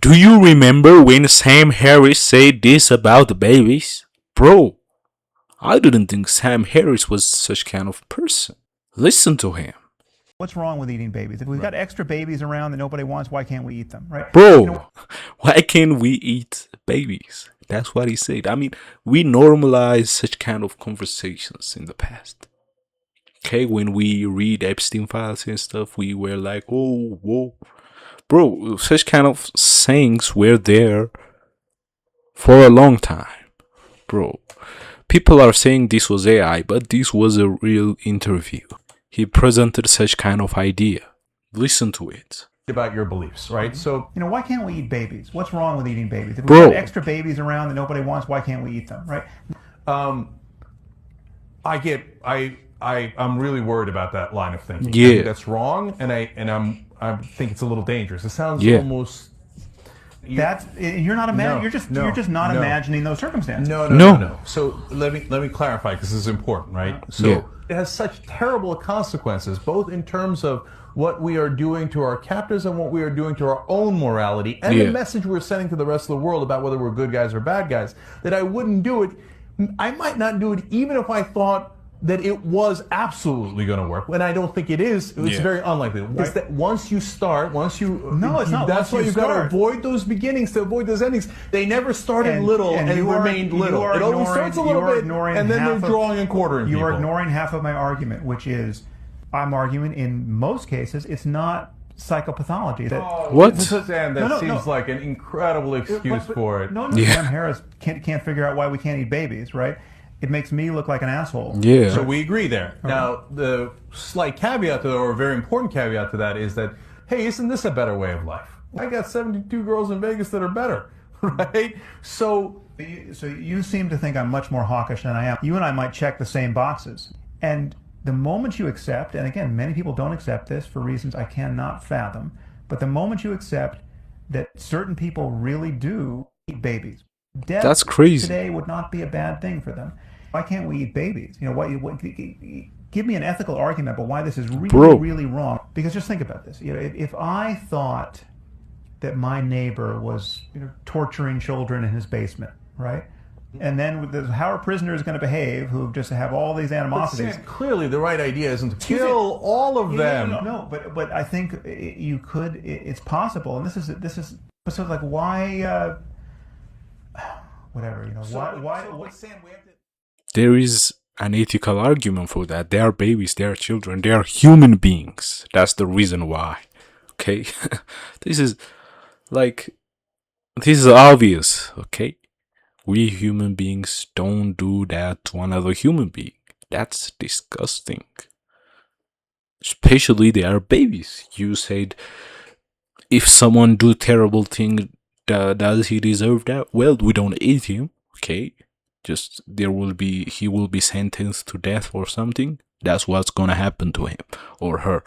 Do you remember when Sam Harris said this about the babies? Bro, I didn't think Sam Harris was such kind of person. Listen to him. What's wrong with eating babies? If we've got extra babies around that nobody wants, why can't we eat them, right? Bro, why can't we eat babies? That's what he said. I mean, we normalized such kind of conversations in the past. Okay, when we read Epstein files and stuff, we were like, oh, whoa. Bro, such kind of sayings were there for a long time. Bro, people are saying this was AI, but this was a real interview. He presented such kind of idea. Listen to it. About your beliefs, right? So, why can't we eat babies? What's wrong with eating babies? If we've Bro. got extra babies around that nobody wants, why can't we eat them, right? I'm really worried about that line of thinking. Yeah. I think that's wrong, and I think it's a little dangerous. It sounds almost. You're not you're just not imagining those circumstances. No. So let me clarify, because this is important, right? So it has such terrible consequences, both in terms of what we are doing to our captors and what we are doing to our own morality, and the message we're sending to the rest of the world about whether we're good guys or bad guys, that I wouldn't do it. I might not do it even if I thought that it was absolutely going to work, and I don't think it is. It's very unlikely. Right? It's that once you start, it's not. That's why you've got to avoid those beginnings, to avoid those endings. They never started little and remained little. It always starts a little bit, and then they're drawing and quartering people. You are ignoring half of my argument, which is, I'm arguing in most cases it's not psychopathology. What? That seems like an incredible excuse for it. Sam Harris can't figure out why we can't eat babies, right? It makes me look like an asshole. Yeah. So we agree there. Okay. Now, the slight caveat to that, or a very important caveat to that, is that, hey, isn't this a better way of life? I got 72 girls in Vegas that are better, right? So you seem to think I'm much more hawkish than I am. You and I might check the same boxes. And the moment you accept, and again, many people don't accept this for reasons I cannot fathom, but the moment you accept that certain people really do eat babies, that's crazy. Today would not be a bad thing for them. Why can't we eat babies? Give me an ethical argument about why this is really, really wrong. Because just think about this. If I thought that my neighbor was torturing children in his basement, right? And then how are prisoners going to behave who just have all these animosities? Clearly, the right idea isn't to kill all of them. No, but I think you could. It's possible, and this is sort of like why. Whatever, why Sam, we have to... There is an ethical argument for that. They are babies, they are children, they are human beings. That's the reason why. Okay? This is obvious, okay? We human beings don't do that to another human being. That's disgusting. Especially they are babies. You said, if someone do terrible thing, does he deserve that? Well, we don't eat him, okay? Just he will be sentenced to death or something. That's what's gonna happen to him or her,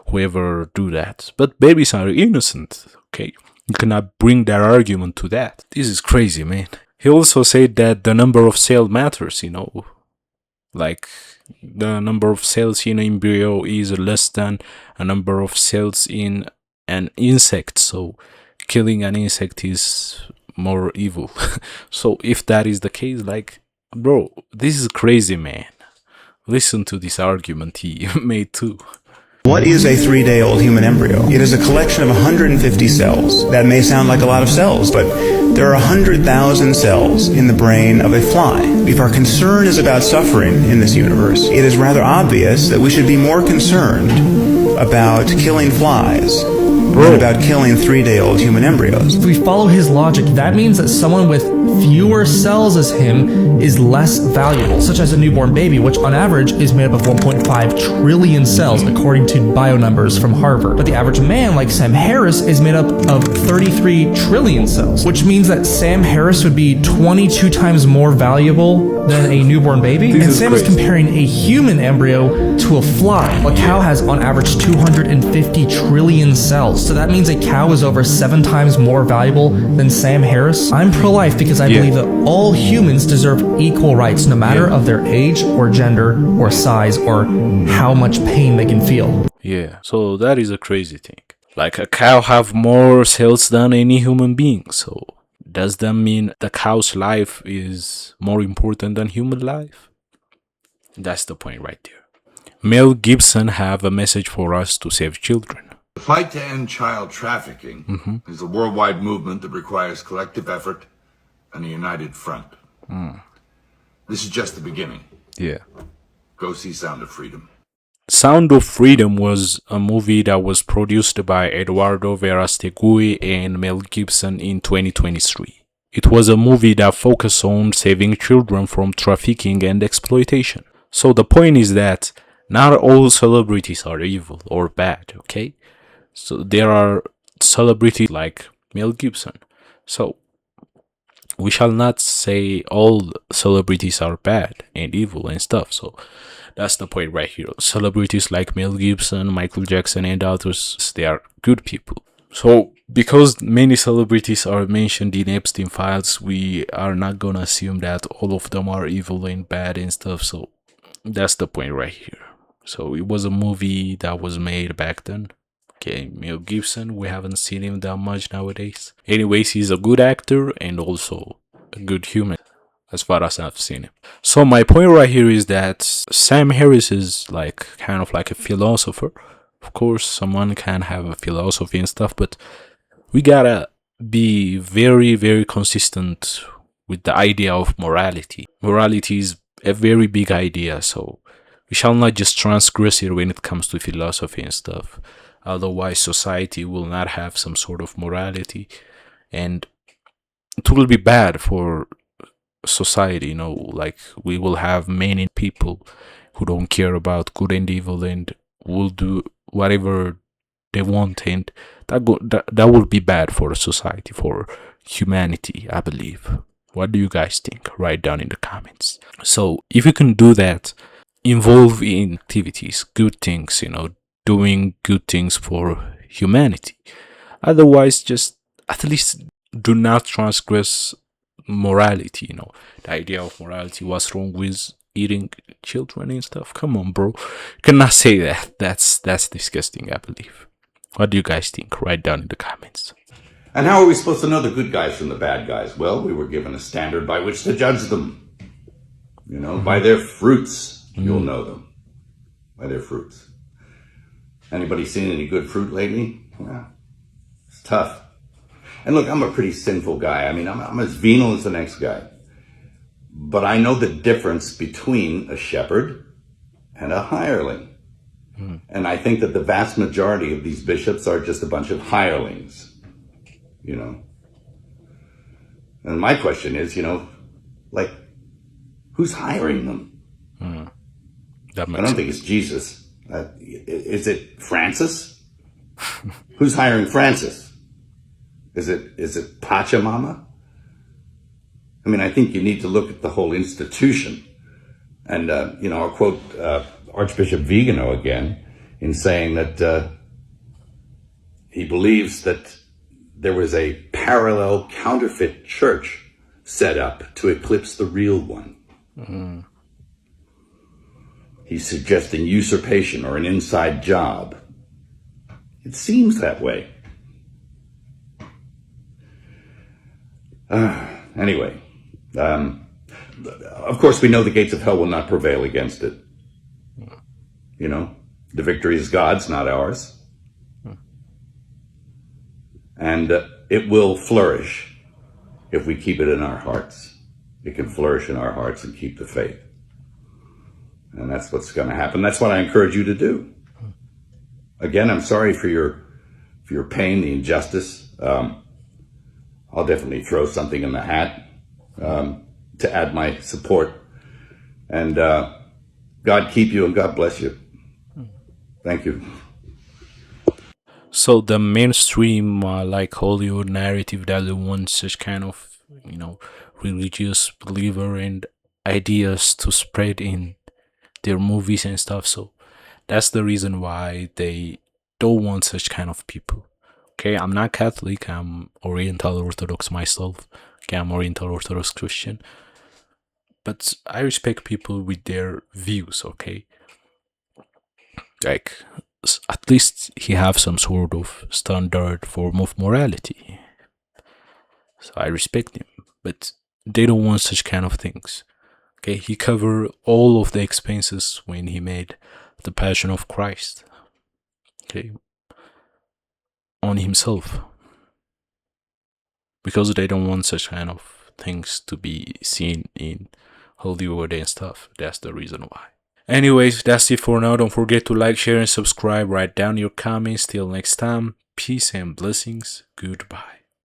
whoever do that. But babies are innocent, okay? You cannot bring that argument to that. This is crazy, man. He also said that the number of cells matters, like the number of cells in an embryo is less than a number of cells in an insect, so killing an insect is more evil. So if that is the case, bro, this is crazy, man. Listen to this argument he made too. What is a 3-day-old human embryo? It is a collection of 150 cells. That may sound like a lot of cells, but there are 100,000 cells in the brain of a fly. If our concern is about suffering in this universe, it is rather obvious that we should be more concerned about killing flies than about killing 3-day-old human embryos. If we follow his logic, that means that someone with fewer cells as him is less valuable, such as a newborn baby, which on average is made up of 1.5 trillion cells, according to bio numbers from Harvard. But the average man, like Sam Harris, is made up of 33 trillion cells, which means that Sam Harris would be 22 times more valuable than a newborn baby. And Sam is comparing a human embryo to a fly. A cow has on average 250 trillion cells. So that means a cow is over 7 times more valuable than Sam Harris. I'm pro-life because I believe that all humans deserve equal rights, no matter of their age or gender or size or how much pain they can feel. Yeah, so that is a crazy thing. Like a cow have more cells than any human being. So does that mean the cow's life is more important than human life? That's the point right there. Mel Gibson have a message for us to save children. The fight to end child trafficking is a worldwide movement that requires collective effort and a united front. This is just the beginning. Yeah. Go see Sound of Freedom. Sound of Freedom was a movie that was produced by Eduardo Verastegui and Mel Gibson in 2023. It was a movie that focused on saving children from trafficking and exploitation. So the point is that not all celebrities are evil or bad, okay? So there are celebrities like Mel Gibson. So we shall not say all celebrities are bad and evil and stuff. So that's the point right here. Celebrities like Mel Gibson, Michael Jackson, and others, they are good people. So because many celebrities are mentioned in Epstein files, we are not gonna assume that all of them are evil and bad and stuff. So that's the point right here. So it was a movie that was made back then. Okay, Mel Gibson, we haven't seen him that much nowadays. Anyways, he's a good actor and also a good human, as far as I've seen him. So my point right here is that Sam Harris is like kind of like a philosopher. Of course, someone can have a philosophy and stuff, but we gotta be very, very consistent with the idea of morality. Morality is a very big idea, so we shall not just transgress it when it comes to philosophy and stuff. Otherwise, society will not have some sort of morality, and it will be bad for society. Like we will have many people who don't care about good and evil and will do whatever they want, and that will be bad for society, for humanity, I believe. What do you guys think? Write down in the comments. So if you can do that, involve in activities, good things, doing good things for humanity. Otherwise, just at least do not transgress morality. The idea of morality. What's wrong with eating children and stuff? Come on, bro. You cannot say that. That's disgusting, I believe. What do you guys think? Write down in the comments. And how are we supposed to know the good guys from the bad guys? Well, we were given a standard by which to judge them. By their fruits, you'll know them. By their fruits. Anybody seen any good fruit lately? Well, it's tough. And look, I'm a pretty sinful guy. I mean, I'm as venal as the next guy. But I know the difference between a shepherd and a hireling. And I think that the vast majority of these bishops are just a bunch of hirelings. And my question is, like, who's hiring them? I don't think it's Jesus. Is it Francis? Who's hiring Francis? Is it Pachamama? I mean, I think you need to look at the whole institution. And, I'll quote Archbishop Vigano again in saying that he believes that there was a parallel counterfeit church set up to eclipse the real one. He's suggesting usurpation or an inside job. It seems that way. Anyway, of course we know the gates of hell will not prevail against it. The victory is God's, not ours. And it will flourish if we keep it in our hearts. It can flourish in our hearts and keep the faith. And that's what's going to happen. That's what I encourage you to do. Again, I'm sorry for your pain, the injustice. I'll definitely throw something in the hat to add my support. And God keep you and God bless you. Thank you. So the mainstream, like Hollywood narrative doesn't want such kind of, religious believer and ideas to spread in their movies and stuff. So that's the reason why they don't want such kind of people. Okay, I'm not Catholic. I'm Oriental Orthodox myself. Okay, I'm Oriental Orthodox Christian. But I respect people with their views, okay? Like, at least he have some sort of standard form of morality. So I respect him, but they don't want such kind of things. Okay, he covered all of the expenses when he made the Passion of Christ. Okay, on himself, because they don't want such kind of things to be seen in Hollywood and stuff. That's the reason why. Anyways, that's it for now. Don't forget to like, share, and subscribe. Write down your comments. Till next time, peace and blessings. Goodbye.